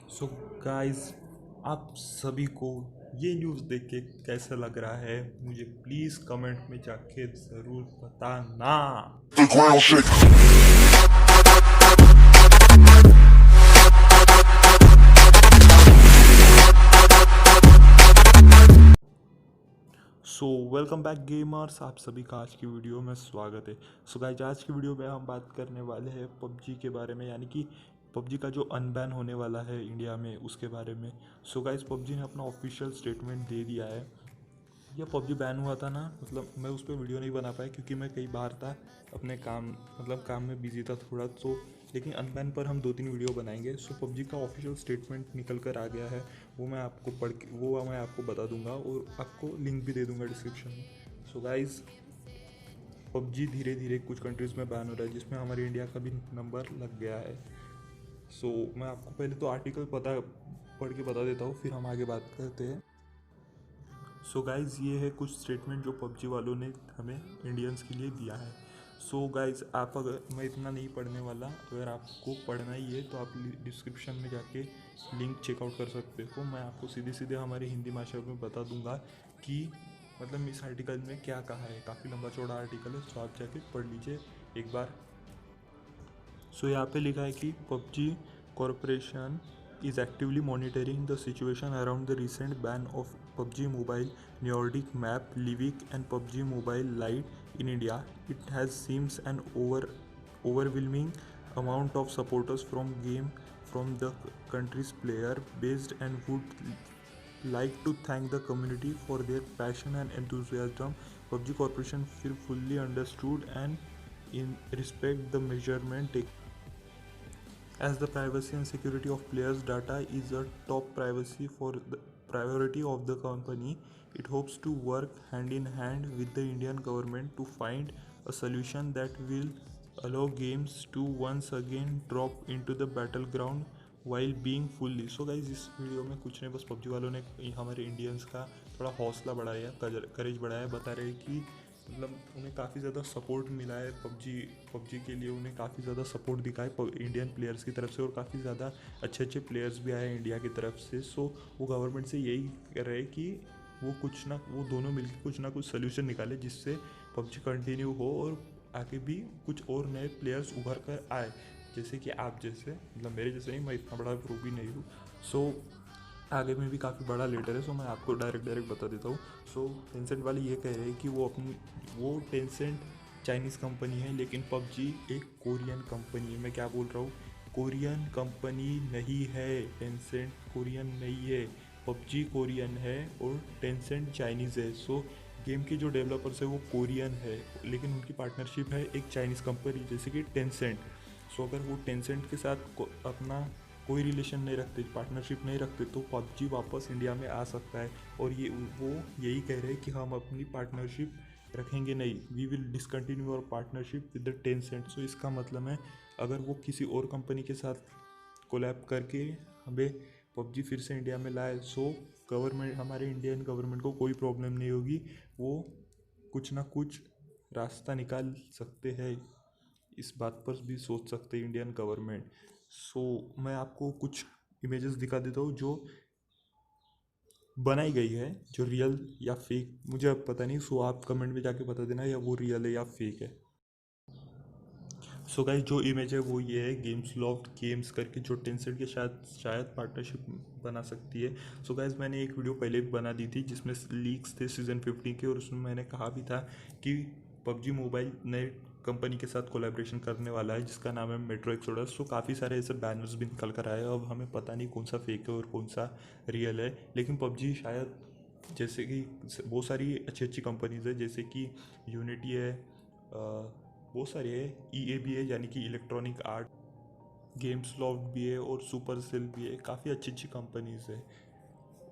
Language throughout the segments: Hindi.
सो गाइस, आप सभी को ये न्यूज़ देख के कैसा लग रहा है मुझे प्लीज़ कमेंट में जाके ज़रूर बताना। The ground shake. So welcome back gamers, आप सभी का आज की वीडियो में स्वागत है। सो गाइस, आज की वीडियो में हम बात करने वाले हैं पबजी के बारे में, यानी कि पबजी का जो अनबैन होने वाला है इंडिया में उसके बारे में। सो गाइस, पबजी ने अपना ऑफिशियल स्टेटमेंट दे दिया है। ये पबजी बैन हुआ था ना, मतलब मैं उस पर वीडियो नहीं बना पाया क्योंकि मैं कई बार था अपने काम, मतलब काम में बिजी था थोड़ा। तो लेकिन अनबैन पर हम 2-3 वीडियो बनाएंगे। सो पबजी का ऑफिशियल स्टेटमेंट निकल कर आ गया है, वो मैं आपको पढ़ के वो मैं आपको बता दूंगा और आपको लिंक भी दे दूंगा डिस्क्रिप्शन में। सो गाइज, पबजी धीरे धीरे कुछ कंट्रीज़ में बैन हो रहा है जिसमें हमारे इंडिया का भी नंबर लग गया है। सो मैं आपको पहले तो आर्टिकल पढ़ के बता देता हूँ, फिर हम आगे बात करते हैं। सो गाइज़, ये है कुछ स्टेटमेंट जो पबजी वालों ने हमें इंडियंस के लिए दिया है। सो गाइज़, आप अगर मैं इतना नहीं पढ़ने वाला, अगर आपको पढ़ना ही है तो आप डिस्क्रिप्शन में जाके लिंक चेकआउट कर सकते हो। मैं आपको सीधे सीधे हमारी हिंदी भाषा में बता दूंगा कि मतलब इस आर्टिकल में क्या कहा है। काफ़ी लंबा चौड़ा आर्टिकल है, तो आप जाके पढ़ लीजिए एक बार। सो यहाँ पे लिखा है कि PUBG corporation is actively monitoring the situation around the recent ban of PUBG Mobile, Nordic Map, Livik, and PUBG Mobile Lite in India. It has seems an overwhelming amount of supporters from the country's player based and would like to thank the community for their passion and enthusiasm. PUBG Corporation feel fully understood and in respect the measurement taken. As the privacy and security of players' data is a top priority of the company, it hopes to work hand in hand with the Indian government to find a solution that will allow games to once again drop into the battleground while being fully. So guys, इस वीडियो में कुछ नहीं, बस पबजी वालों ने हमारे इंडियंस का थोड़ा हौसला बढ़ाया, करेज बढ़ाया। बता रहे कि मतलब उन्हें काफ़ी ज़्यादा सपोर्ट मिला है पबजी के लिए। उन्हें काफ़ी ज़्यादा सपोर्ट दिखा है इंडियन प्लेयर्स की तरफ से, और काफ़ी ज़्यादा अच्छे अच्छे प्लेयर्स भी आए हैं इंडिया की तरफ से। सो वो गवर्नमेंट से यही कर रहे हैं कि वो दोनों मिलकर कुछ ना कुछ सोल्यूशन निकाले जिससे पबजी कंटिन्यू हो और आगे भी कुछ और नए प्लेयर्स उभर कर आए, जैसे कि आप जैसे, मतलब मेरे जैसे नहीं, मैं इतना बड़ा प्रो भी नहीं हूँ। सो आगे में भी काफ़ी बड़ा लीडर है। सो मैं आपको डायरेक्ट बता देता हूँ। सो टेंसेंट वाले ये कह रहे हैं कि वो टेंसेंट चाइनीज़ कंपनी है, लेकिन पबजी एक कोरियन कंपनी है। मैं क्या बोल रहा हूँ, कोरियन कंपनी नहीं है, टेंसेंट कोरियन नहीं है। पबजी कोरियन है और टेंसेंट चाइनीज़ है। सो गेम के जो डेवलपर्स है वो कोरियन है, लेकिन उनकी पार्टनरशिप है एक चाइनीज़ कंपनी जैसे कि टेंसेंट। सो अगर वो टेंसेंट के साथ अपना कोई रिलेशन नहीं रखते, पार्टनरशिप नहीं रखते, तो पबजी वापस इंडिया में आ सकता है। और वो यही कह रहे हैं कि हम अपनी पार्टनरशिप रखेंगे नहीं, we will discontinue our partnership with the Tencent. सो इसका मतलब है अगर वो किसी और कंपनी के साथ कोलैब करके हमें पबजी फिर से इंडिया में लाए, सो गवर्नमेंट, हमारे इंडियन गवर्नमेंट को कोई प्रॉब्लम नहीं होगी। वो कुछ ना कुछ रास्ता निकाल सकते हैं, इस बात पर भी सोच सकते हैं इंडियन गवर्नमेंट। सो मैं आपको कुछ इमेजेस दिखा देता हूँ जो बनाई गई है, जो रियल या फेक मुझे अब पता नहीं। सो आप कमेंट में जाके बता देना या वो रियल है या फेक है। सो गाइस, जो इमेज है वो ये है, गेम्स लॉफ्ट गेम्स करके, जो टेंसेंट के शायद पार्टनरशिप बना सकती है। सो गाइस, मैंने एक वीडियो पहले भी बना दी थी जिसमें लीक्स थे सीज़न 15 के, और उसमें मैंने कहा भी था कि पबजी मोबाइल नए कंपनी के साथ कोलैबोरेशन करने वाला है जिसका नाम है मेट्रो एक्सोडस। सो काफ़ी सारे ऐसे बैनर्स भी निकल कर आए। अब हमें पता नहीं कौन सा फेक है और कौन सा रियल है, लेकिन पबजी शायद, जैसे कि बहुत सारी अच्छी अच्छी कंपनीज है जैसे कि यूनिटी है, बहुत सारी है, ईए भी है यानी कि इलेक्ट्रॉनिक आर्ट, गेम्स लॉफ्ट भी है और सुपर सेल भी है। काफ़ी अच्छी अच्छी कंपनीज है।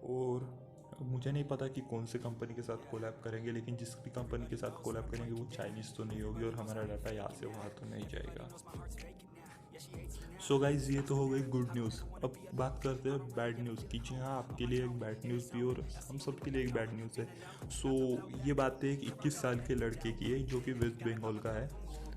और मुझे नहीं पता कि कौन से कंपनी के साथ कोलैब करेंगे, लेकिन जिस भी कंपनी के साथ कोलैब करेंगे वो चाइनीज़ तो नहीं होगी और हमारा डाटा यहाँ से वहाँ तो नहीं जाएगा। सो गाइज, ये तो हो गई गुड न्यूज़। अब बात करते हैं बैड न्यूज़ की। जी हाँ, आपके लिए एक बैड न्यूज़ भी और हम सब के लिए एक बैड न्यूज़ है। सो ये बात है एक 21 साल के लड़के की है जो कि वेस्ट बंगाल का है।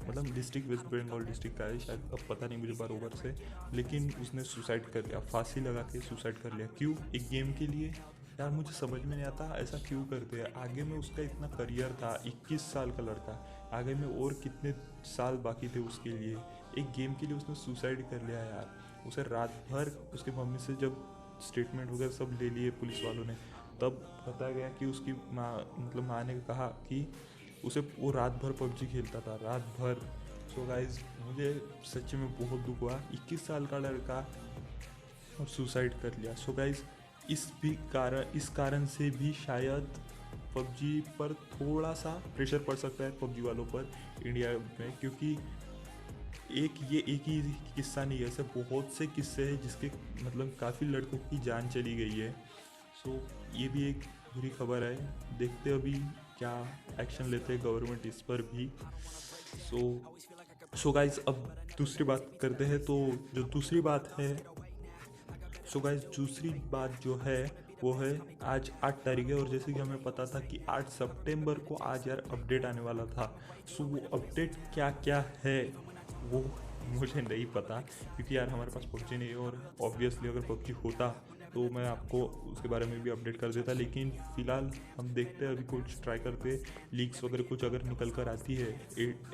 मतलब डिस्ट्रिक्ट वेस्ट बंगाल डिस्ट्रिक्ट का है शायद, अब पता नहीं मुझे बरोबर से, लेकिन उसने सुसाइड कर लिया, फांसी लगा के सुसाइड कर लिया। क्यों? एक गेम के लिए? यार मुझे समझ में नहीं आता ऐसा क्यों करते हैं। आगे में उसका इतना करियर था, 21 साल का लड़का, आगे में और कितने साल बाकी थे उसके लिए। एक गेम के लिए उसने सुसाइड कर लिया यार। उसे रात भर उसके मम्मी से जब स्टेटमेंट वगैरह सब ले लिए पुलिस वालों ने, तब बताया गया कि उसकी माँ, मतलब माँ ने कहा कि उसे वो रात भर पबजी खेलता था, रात भर। सो गाइज मुझे सच में बहुत दुख हुआ, 21 साल का लड़का और सुसाइड कर लिया। सो गाइज इस कारण से भी शायद पबजी पर थोड़ा सा प्रेशर पड़ सकता है पबजी वालों पर इंडिया में, क्योंकि एक ही किस्सा नहीं है, ऐसे बहुत से किस्से हैं जिसके मतलब काफ़ी लड़कों की जान चली गई है। सो ये भी एक बुरी खबर है। देखते हैं अभी क्या एक्शन लेते हैं गवर्नमेंट इस पर भी। सो गाइज अब दूसरी बात करते हैं। तो जो दूसरी बात है, सो गाइज दूसरी बात जो है वो है, आज 8 तारीख है और जैसे कि हमें पता था कि 8 सितंबर को आज यार अपडेट आने वाला था। सो वो अपडेट क्या क्या है वो मुझे नहीं पता, क्योंकि यार हमारे पास पबजी नहीं है, और ऑब्वियसली अगर पबजी होता तो मैं आपको उसके बारे में भी अपडेट कर देता। लेकिन फ़िलहाल हम देखते हैं, अभी कुछ ट्राई करते हैं, लीक्स वगैरह कुछ अगर निकल कर आती है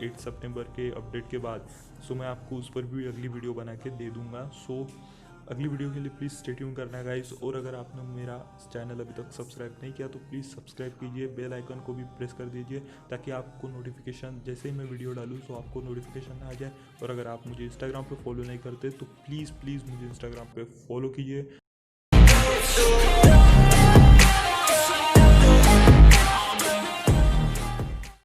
8 सितंबर के अपडेट के बाद, सो मैं आपको उस पर भी अगली वीडियो बना के दे दूँगा। सो अगली वीडियो के लिए प्लीज़ स्टे ट्यून करना गाइस। और अगर आपने मेरा चैनल अभी तक सब्सक्राइब नहीं किया तो प्लीज़ सब्सक्राइब कीजिए, बेल आइकन को भी प्रेस कर दीजिए, ताकि आपको नोटिफिकेशन जैसे ही मैं वीडियो डालूँ तो आपको नोटिफिकेशन आ जाए। और अगर आप मुझे इंस्टाग्राम पे फॉलो नहीं करते तो प्लीज़ मुझे इंस्टाग्राम पे फॉलो कीजिए।